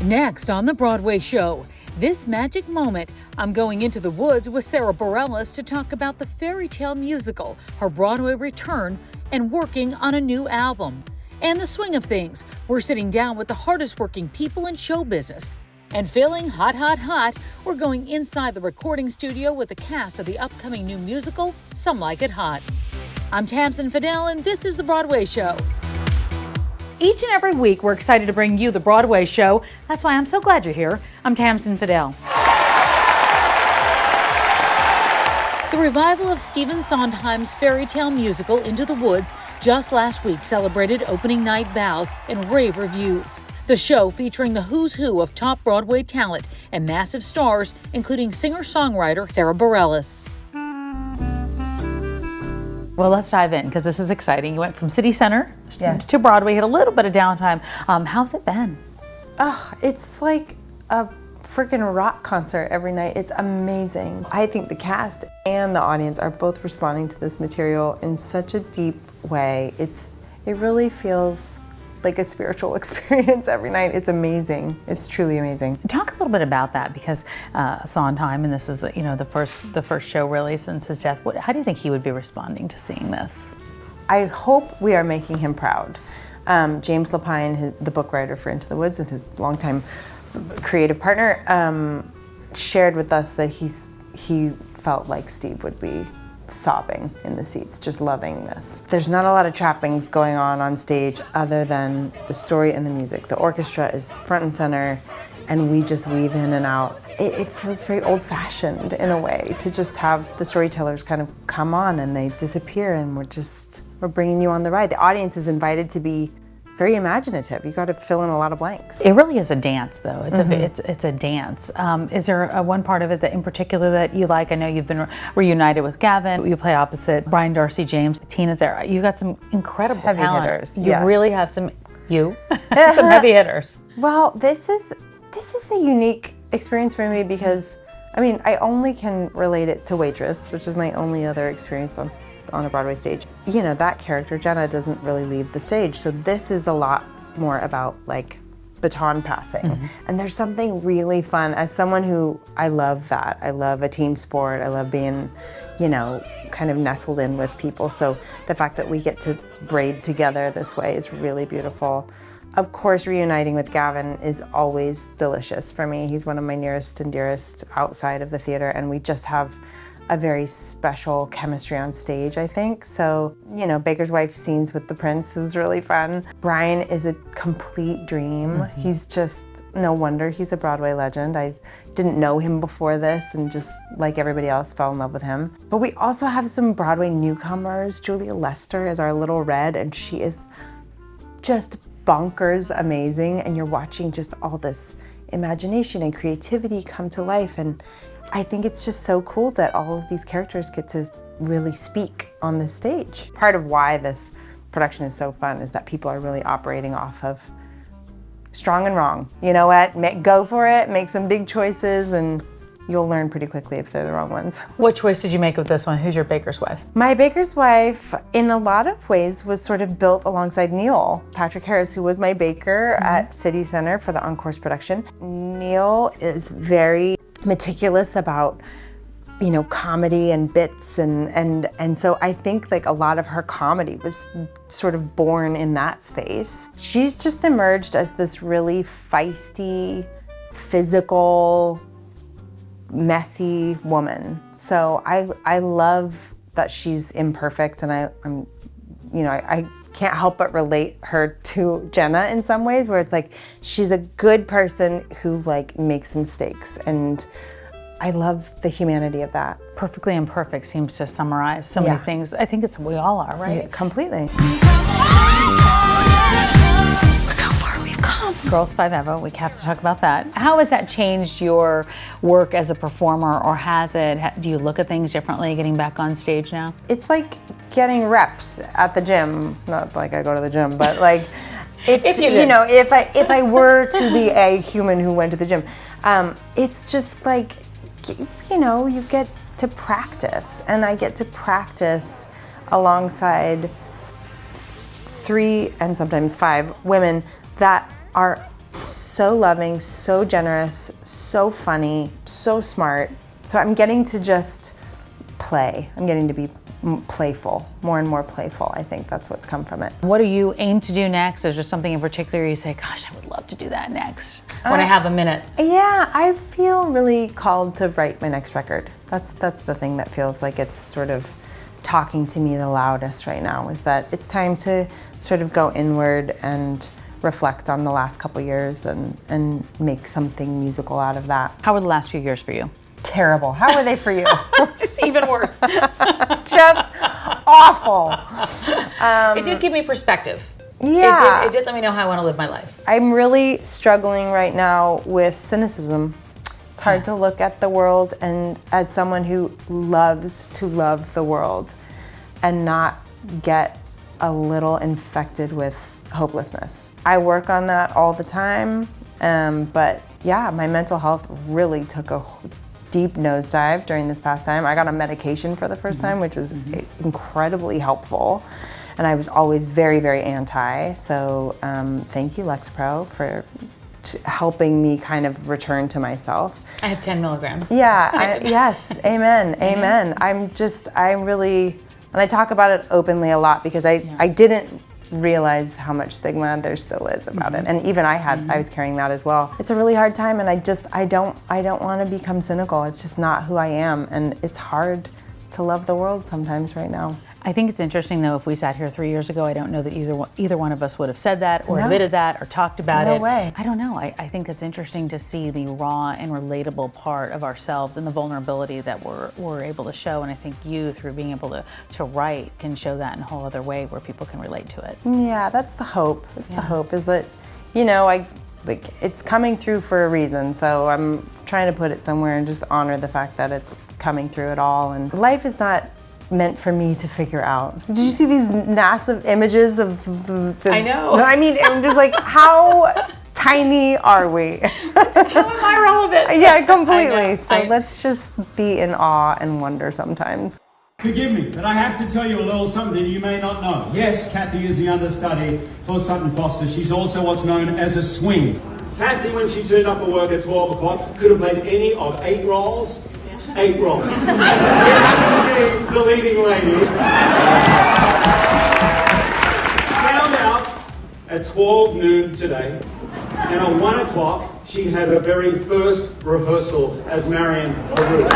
Next on the Broadway show, this magic moment, I'm going into the woods with Sara Bareilles to talk about the fairy tale musical, her Broadway return, and working on a new album. And the swing of things, we're sitting down with the hardest working people in show business. And feeling hot, hot, hot, we're going inside the recording studio with the cast of the upcoming new musical, Some Like It Hot. I'm Tamsen Fadal, and this is the Broadway show. Each and every week, we're excited to bring you the Broadway show. That's why I'm so glad you're here. I'm Tamsen Fadal. The revival of Stephen Sondheim's fairy tale musical Into the Woods just last week celebrated opening night bows and rave reviews. The show featuring the who's who of top Broadway talent and massive stars, including singer-songwriter Sara Bareilles. Well, let's dive in because this is exciting. You went from City Center to Broadway, had a little bit of downtime. How's it been? Oh, it's like a freaking rock concert every night. It's amazing. I think the cast and the audience are both responding to this material in such a deep way. It really feels like a spiritual experience every night. It's amazing. It's truly amazing. Talk a little bit about that because Sondheim, and this is the first show really since his death. How do you think he would be responding to seeing this? I hope we are making him proud. James Lapine, the book writer for Into the Woods and his longtime creative partner, shared with us that he felt like Steve would be sobbing in the seats, just loving this. There's not a lot of trappings going on stage other than the story and the music. The orchestra is front and center, and we just weave in and out. It feels very old-fashioned in a way to just have the storytellers kind of come on and they disappear, and we're bringing you on the ride. The audience is invited to be very imaginative. You got to fill in a lot of blanks. It really is a dance, though. It's a dance. Is there one part of it that in particular that you like? I know you've been reunited with Gavin. You play opposite Brian Darcy James, Tina Zara. You got some incredible heavy talent. Hitters. You yes. really have some heavy hitters. Well, this is a unique experience for me because I only can relate it to Waitress, which is my only other experience on a Broadway stage. You know, that character, Jenna, doesn't really leave the stage. So this is a lot more about like baton passing. Mm-hmm. And there's something really fun. As someone who, I love that. I love a team sport. I love being, kind of nestled in with people. So the fact that we get to braid together this way is really beautiful. Of course, reuniting with Gavin is always delicious for me. He's one of my nearest and dearest outside of the theater, and we just have a very special chemistry on stage, I think. So, Baker's Wife scenes with the Prince is really fun. Brian is a complete dream. Mm-hmm. He's just, no wonder he's a Broadway legend. I didn't know him before this and just like everybody else fell in love with him. But we also have some Broadway newcomers. Julia Lester is our Little Red, and she is just bonkers amazing. And you're watching just all this imagination and creativity come to life. And I think it's just so cool that all of these characters get to really speak on the stage. Part of why this production is so fun is that people are really operating off of strong and wrong. You know what? Go for it, make some big choices, and you'll learn pretty quickly if they're the wrong ones. What choice did you make with this one? Who's your Baker's Wife? My Baker's Wife, in a lot of ways, was sort of built alongside Neil Patrick Harris, who was my baker at City Center for the Encourse production. Neil is very meticulous about comedy and bits and so I think like a lot of her comedy was sort of born in that space. She's just emerged as this really feisty, physical, messy woman. So I love that she's imperfect, and I can't help but relate her to Jenna in some ways, where it's like she's a good person who like makes mistakes, and I love the humanity of that. Perfectly imperfect seems to summarize so many things. I think we all are, right? Yeah, completely. Girls 5 Evo, we have to talk about that. How has that changed your work as a performer, or has it? Do you look at things differently getting back on stage now? It's like getting reps at the gym. Not like I go to the gym, but like it's if I were to be a human who went to the gym, it's just like you get to practice, and I get to practice alongside 3 and sometimes 5 women that are so loving, so generous, so funny, so smart. So I'm getting to just play. I'm getting to be playful, more and more playful. I think that's what's come from it. What do you aim to do next? Is there something in particular you say, gosh, I would love to do that next when I have a minute? Yeah, I feel really called to write my next record. That's the thing that feels like it's sort of talking to me the loudest right now, is that it's time to sort of go inward and reflect on the last couple years and make something musical out of that. How were the last few years for you? Terrible. How were they for you? Just even worse. Just awful. It did give me perspective. Yeah. It did let me know how I want to live my life. I'm really struggling right now with cynicism. It's hard to look at the world and as someone who loves to love the world and not get a little infected with hopelessness. I work on that all the time, but yeah, my mental health really took a deep nosedive during this past time. I got on medication for the first time, which was incredibly helpful. And I was always very, very anti. So thank you, Lexapro, for helping me kind of return to myself. I have 10 milligrams. Yeah, yes, amen, amen. I really, and I talk about it openly a lot because I didn't realize how much stigma there still is about it. And even I was carrying that as well. It's a really hard time, and I don't want to become cynical. It's just not who I am, and it's hard to love the world sometimes right now. I think it's interesting, though, if we sat here 3 years ago, I don't know that either one of us would have said that or admitted that or talked about it. No way. I don't know. I think it's interesting to see the raw and relatable part of ourselves and the vulnerability that we're able to show. And I think you, through being able to write, can show that in a whole other way where people can relate to it. Yeah, that's the hope. The hope is that, it's coming through for a reason. So I'm trying to put it somewhere and just honor the fact that it's coming through it all. And life is not meant for me to figure out. Did you see these massive images of the I know. I mean, I'm just like, how tiny are we? How am I relevant? Yeah, completely. So let's just be in awe and wonder sometimes. Forgive me, but I have to tell you a little something you may not know. Yes, Kathy is the understudy for Sutton Foster. She's also what's known as a swing. Kathy, when she turned up for work at 12 o'clock, could have played any of 8 roles. 8 roles. It happened to be the leading lady. Found out at 12 noon today, and at 1 o'clock, she had her very first rehearsal as Marion Peru.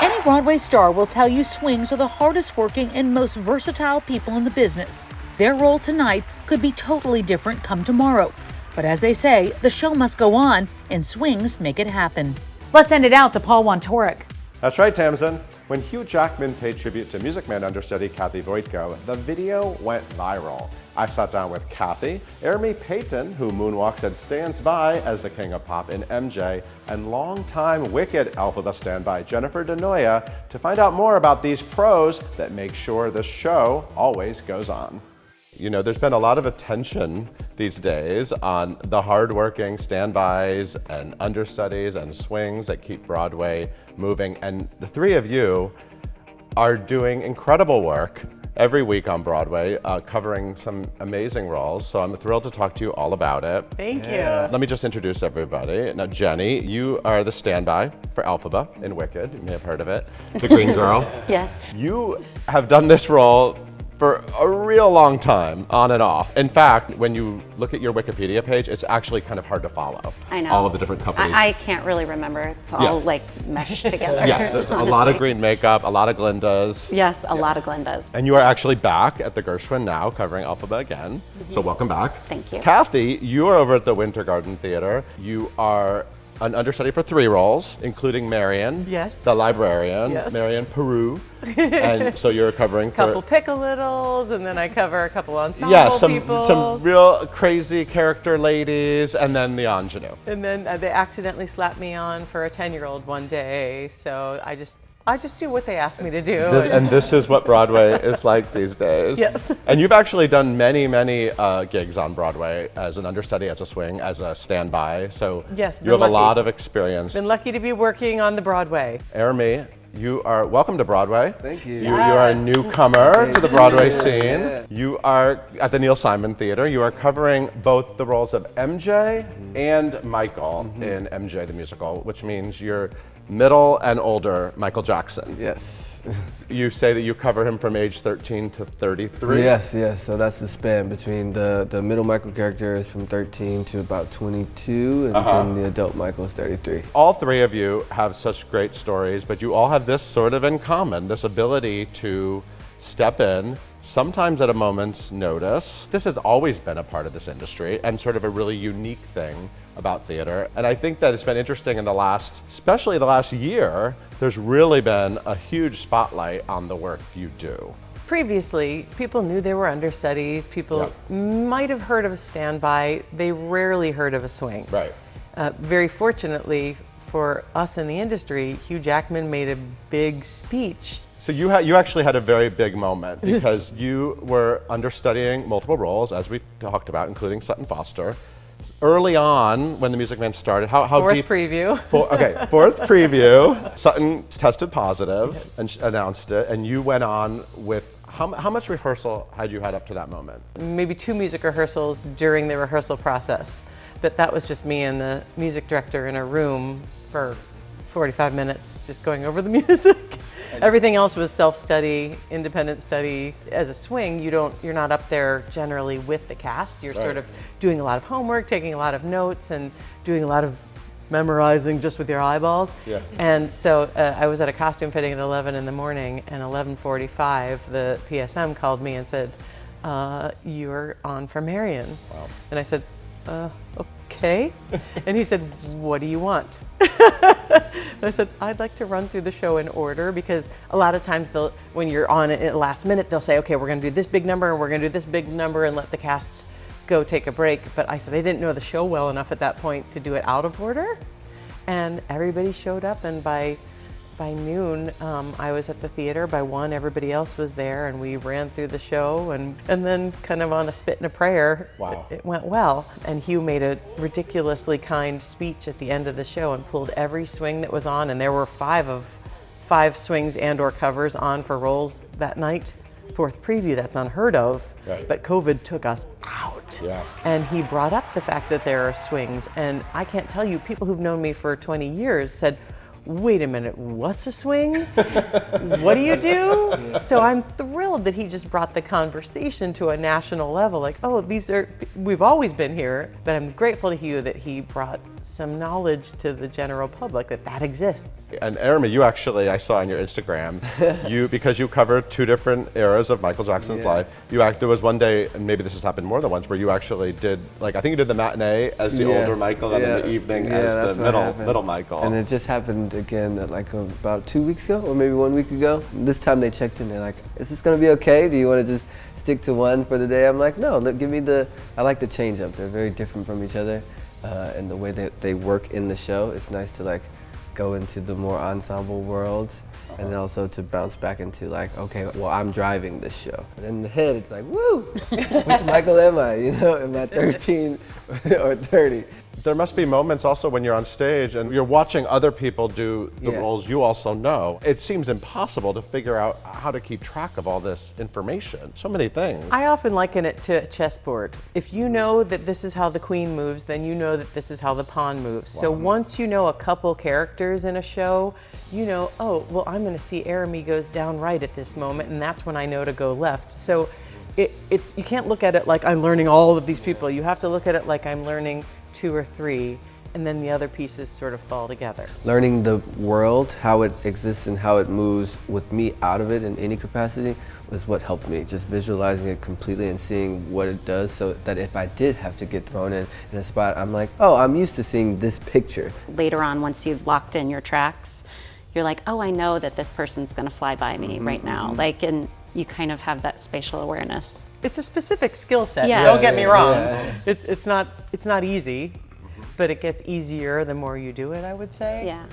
Any Broadway star will tell you swings are the hardest working and most versatile people in the business. Their role tonight could be totally different come tomorrow. But as they say, the show must go on, and swings make it happen. Let's send it out to Paul Wontorek. That's right, Tamsin. When Hugh Jackman paid tribute to Music Man understudy Kathy Voitko, the video went viral. I sat down with Kathy, Jeremy Payton, who moonwalks and stands by as the king of pop in MJ, and longtime Wicked Elphaba standby Jennifer Denoya to find out more about these pros that make sure the show always goes on. You know, there's been a lot of attention these days on the hardworking standbys and understudies and swings that keep Broadway moving. And the three of you are doing incredible work every week on Broadway, covering some amazing roles. So I'm thrilled to talk to you all about it. Thank you. Let me just introduce everybody. Now, Jenny, you are the standby for Elphaba in Wicked. You may have heard of it. The Green Girl. Yes. You have done this role for a real long time, on and off. In fact, when you look at your Wikipedia page, it's actually kind of hard to follow. I know. All of the different companies. I can't really remember. It's all like meshed together. Yeah, there's a lot of green makeup, a lot of Glindas. Yes, a lot of Glendas. And you are actually back at the Gershwin now, covering Elphaba again. So welcome back. Thank you. Kathy, you are over at the Winter Garden Theater. You are an understudy for 3 roles, including Marion, Yes. the librarian, Yes. Marion Peru. And so you're covering for... Couple pick-a-littles, and then I cover a couple ensemble people. some real crazy character ladies, and then the ingenue. And then they accidentally slapped me on for a 10-year-old one day, so I just do what they ask me to do. And this is what Broadway is like these days. Yes. And you've actually done many gigs on Broadway as an understudy, as a swing, as a standby. So Yes, you have been a lucky. lot of experience. Been lucky to be working on the Broadway. Jeremy, you are welcome to Broadway. Thank you. You are a newcomer to the Broadway scene. Yeah. You are at the Neil Simon Theater. You are covering both the roles of MJ and Michael in MJ the Musical, which means you're middle and older Michael Jackson. Yes. You say that you cover him from age 13 to 33? Yes. So that's the span between the middle Michael character is from 13 to about 22, and then the adult Michael is 33. All three of you have such great stories, but you all have this sort of in common, this ability to step in, sometimes at a moment's notice. This has always been a part of this industry and sort of a really unique thing about theater. And I think that it's been interesting in especially the last year, there's really been a huge spotlight on the work you do. Previously, people knew there were understudies, people might have heard of a standby, they rarely heard of a swing. Right. Very fortunately for us in the industry, Hugh Jackman made a big speech. So you actually had a very big moment because you were understudying multiple roles, as we talked about, including Sutton Foster. Early on, when the Music Man started, how Fourth deep? preview. Fourth preview. Sutton tested positive and announced it, and you went on with how much rehearsal had you had up to that moment? Maybe 2 music rehearsals during the rehearsal process, but that was just me and the music director in a room for 45 minutes, just going over the music. Everything else was self-study, independent study. As a swing, you're not up there generally with the cast. You're sort of doing a lot of homework, taking a lot of notes, and doing a lot of memorizing just with your eyeballs. Yeah. And so I was at a costume fitting at 11 in the morning, and 11:45, the PSM called me and said, "You're on for Marion." Wow. And I said, okay. And he said, "What do you want?" And I said, "I'd like to run through the show in order," because a lot of times when you're on it at the last minute, they'll say, "Okay, we're going to do this big number and we're going to do this big number," and let the cast go take a break. But I said I didn't know the show well enough at that point to do it out of order. And everybody showed up, and by noon, I was at the theater. By 1, everybody else was there, and we ran through the show, and then kind of on a spit and a prayer, Wow. it went well. And Hugh made a ridiculously kind speech at the end of the show and pulled every swing that was on, and there were 5 swings and or covers on for roles that night. Fourth preview, that's unheard of, Right. but COVID took us out. Yeah. And he brought up the fact that there are swings, and I can't tell you, people who've known me for 20 years said, "Wait a minute, what's a swing? What do you do?" So I'm thrilled that he just brought the conversation to a national level. Like, oh, we've always been here, but I'm grateful to Hugh that he brought some knowledge to the general public that exists. And Jeremy, you actually, I saw on your Instagram, because you covered 2 different eras of Michael Jackson's life, there was one day, and maybe this has happened more than once, where you actually did, I think you did the matinee as the older Michael, and then the evening as the middle Michael. And it just happened again about 2 weeks ago, or maybe 1 week ago. This time they checked in, they're like, "Is this gonna be okay? Do you wanna just stick to one for the day?" I'm like, "No, give me I like to change up. They're very different from each other, and the way that they work in the show. It's nice to go into the more ensemble world, and then also to bounce back into okay, well, I'm driving this show. And in the head, it's like, woo, which Michael am I? Am I 13 or 30? There must be moments also when you're on stage and you're watching other people do the roles you also know. It seems impossible to figure out how to keep track of all this information. So many things. I often liken it to a chessboard. If you know that this is how the queen moves, then you know that this is how the pawn moves. Wow. So once you know a couple characters in a show, you know, oh, well, I'm going to see Jeremy goes down right at this moment, and that's when I know to go left. So you can't look at it like I'm learning all of these people. You have to look at it like I'm learning 2 or 3, and then the other pieces sort of fall together. Learning the world, how it exists and how it moves with me out of it in any capacity was what helped me. Just visualizing it completely and seeing what it does, so that if I did have to get thrown in a spot, I'm like, oh, I'm used to seeing this picture. Later on, once you've locked in your tracks, you're like, oh, I know that this person's gonna fly by me right now. And you kind of have that spatial awareness. It's a specific skill set. Yeah. Don't get me wrong. Yeah. It's not easy, but it gets easier the more you do it, I would say. Yeah.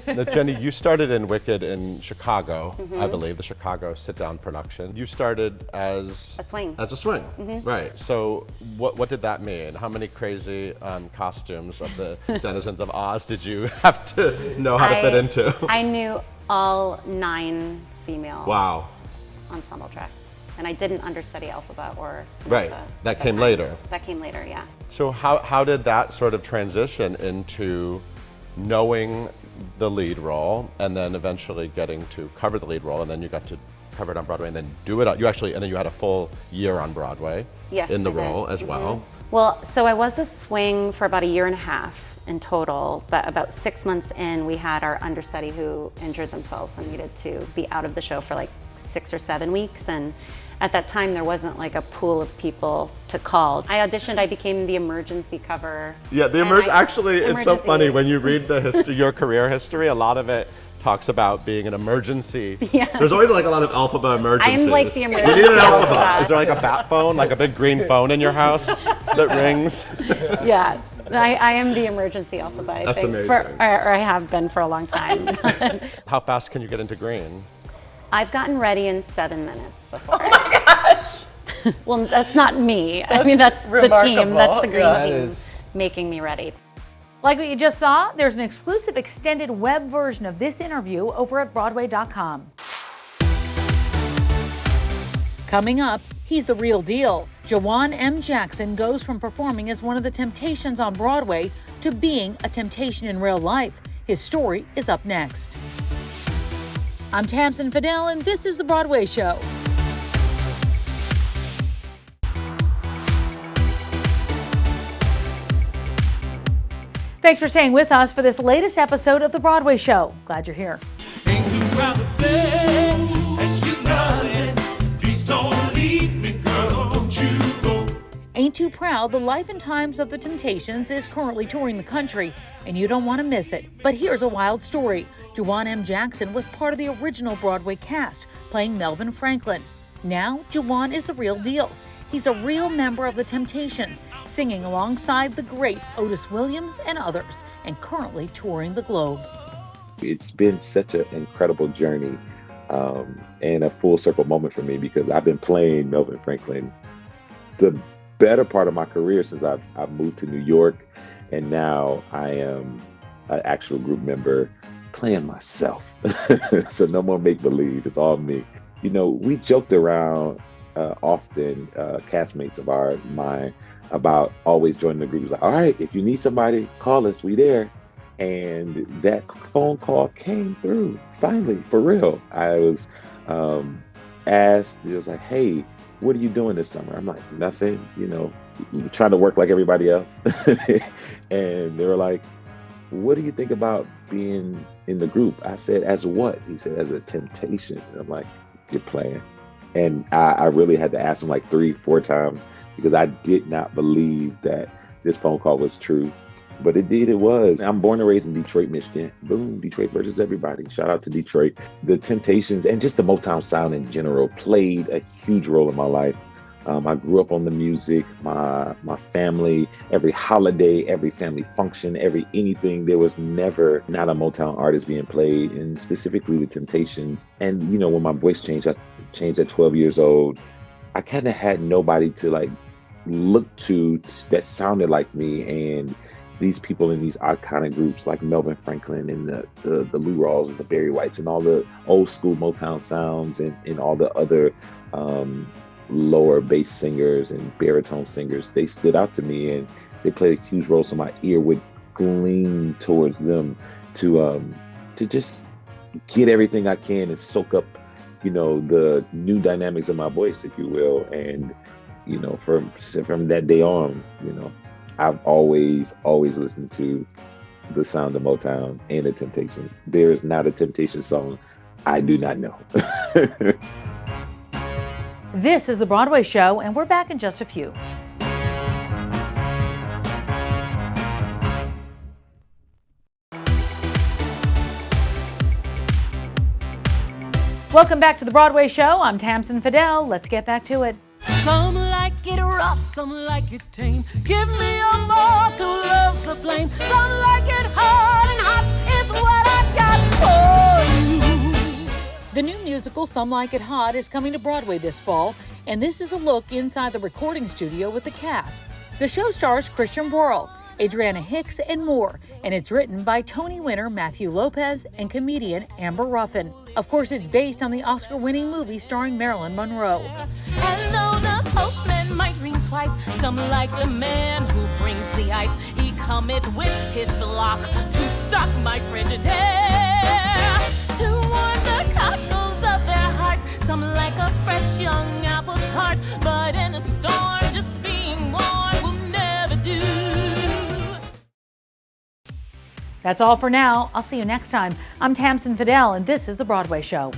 Now, Jenny, you started in Wicked in Chicago, I believe, the Chicago sit-down production. You started as a swing. As a swing, right? So, what did that mean? How many crazy costumes of the denizens of Oz did you have to know how to fit into? I knew all 9 female Wow. ensemble tracks. And I didn't understudy Elphaba or Right. Vanessa That at came the time. later. That came later, yeah. So how did that sort of transition into knowing the lead role and then eventually getting to cover the lead role, and then you got to cover it on Broadway and then do it on, and then you had a full year on Broadway Yes, in the I did. role as well. Well, so I was a swing for about a year and a half in total, but about 6 months in, we had our understudy who injured themselves and needed to be out of the show for like 6 or 7 weeks. And at that time, there wasn't like a pool of people to call. I auditioned, I became the emergency cover. Yeah, actually, it's so emergency. funny when you read the history, your career history. A lot of it talks about being an emergency. Yeah. There's always like a lot of Elphaba emergencies. I'm like the You emergency need an Elphaba. Elphaba. Is there like a bat phone, like a big green phone in your house that rings? Yeah, I am the emergency Elphaba, I That's think. amazing. Or I have been for a long time. How fast can you get into green? I've gotten ready in 7 minutes before. Oh my gosh! Well, that's not me. I mean, that's the team. That's the green That team is- making me ready. Like what you just saw, there's an exclusive extended web version of this interview over at Broadway.com. Coming up, he's the real deal. Jawan M. Jackson goes from performing as one of the Temptations on Broadway to being a temptation in real life. His story is up next. I'm Tamsin Fidel, and this is The Broadway Show. Thanks for staying with us for this latest episode of The Broadway Show. Glad you're here. Ain't too proud to beg, as you darling. Please don't leave me, girl, don't you go. Ain't Too Proud, The Life and Times of the Temptations is currently touring the country, and you don't want to miss it. But here's a wild story. Jawan M. Jackson was part of the original Broadway cast, playing Melvin Franklin. Now, Jawan is the real deal. He's a real member of the Temptations, singing alongside the great Otis Williams and others, and currently touring the globe. It's been such an incredible journey and a full circle moment for me, because I've been playing Melvin Franklin the better part of my career since I've moved to New York, and now I am an actual group member playing myself. So no more make believe, it's all me. You know, we joked around often, castmates of mine, about always joining the group. It's like, all right, if you need somebody, call us, we there. And that phone call came through, finally, for real. I was asked, it was like, hey, what are you doing this summer? I'm like, nothing, you know, trying to work like everybody else. And they were like, what do you think about being in the group? I said, as what? He said, as a temptation. And I'm like, you're playing. And I really had to ask him like 3-4 times, because I did not believe that this phone call was true. But it was. I'm born and raised in Detroit, Michigan. Boom, Detroit versus everybody. Shout out to Detroit. The Temptations and just the Motown sound in general played a huge role in my life. I grew up on the music, my family, every holiday, every family function, every anything. There was never not a Motown artist being played, and specifically the Temptations. And, you know, when my voice changed, I changed at 12 years old. I kind of had nobody to like look to that sounded like me. And these people in these iconic groups like Melvin Franklin and the Lou Rawls and the Barry Whites and all the old school Motown sounds and all the other lower bass singers and baritone singers, they stood out to me and they played a huge role. So my ear would gleam towards them to just get everything I can and soak up, you know, the new dynamics of my voice, if you will. And, you know, from that day on, you know, I've always listened to the sound of Motown and the Temptations. There is not a Temptation song I do not know. This is The Broadway Show, and we're back in just a few. Welcome back to The Broadway Show. I'm Tamsin Fidel. Let's get back to it. Some like it rough, some like it tame. Give me a mortal who loves the flame. Some like it hard and hot. It's what I got for you. The new musical Some Like It Hot is coming to Broadway this fall, and this is a look inside the recording studio with the cast. The show stars Christian Borle. Adriana Hicks, and more. And it's written by Tony winner Matthew Lopez and comedian Amber Ruffin. Of course, it's based on the Oscar-winning movie starring Marilyn Monroe. And though the postman might ring twice, some like the man who brings the ice. He cometh with his block to stock my Frigidaire, to warm the cockles of their hearts. Some like a fresh young apple tart, but in a storm, just being warm will never do. That's all for now. I'll see you next time. I'm Tamsin Fidel, and this is The Broadway Show.